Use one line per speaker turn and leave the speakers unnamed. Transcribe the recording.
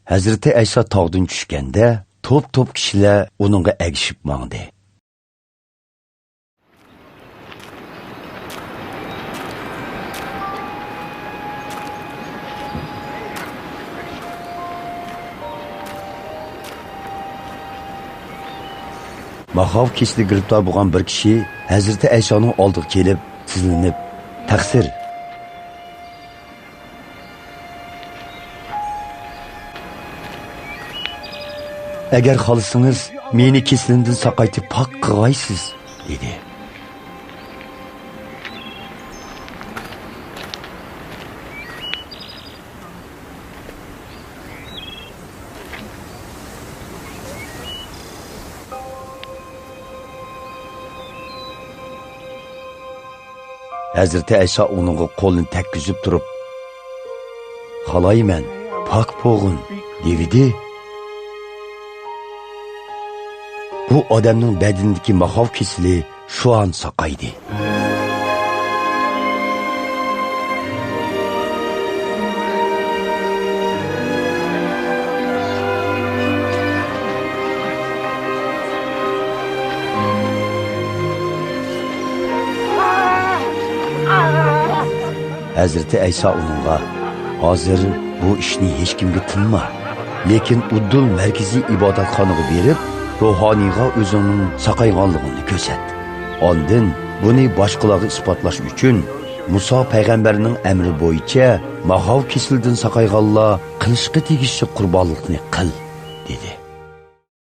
Hazreti Aysa tog'dan tushganda, top kishilar uningga agishib mangdi. Mahav kesli giriftar bo'lgan bir kishi Hazreti Aysoning oldiga kelib, tizilib, "Taqsir. Agar xohlasangiz, meni keslindan saqaytib pok qilg'aysiz", dedi. Hazreti Aysa onunğa qo'lini takkizib turib, "Xohlayman, pok bo'g'in", dedi. Bu odamning badinidagi mahov kesili shu an saqaydi. Hazreti Aysa onunğa, "Hozir bu ishni hech kimga qilma, lekin Uddul markaziy ibodatxonaga berib, ruhoniyga o'zining saqayganligini ko'rsat. Ondan buni boshqalarga isbotlash uchun Musa payg'ambarning amri bo'yicha mahov kesildan saqayganlar qilishga tegishli qurbonlikni qil", dedi.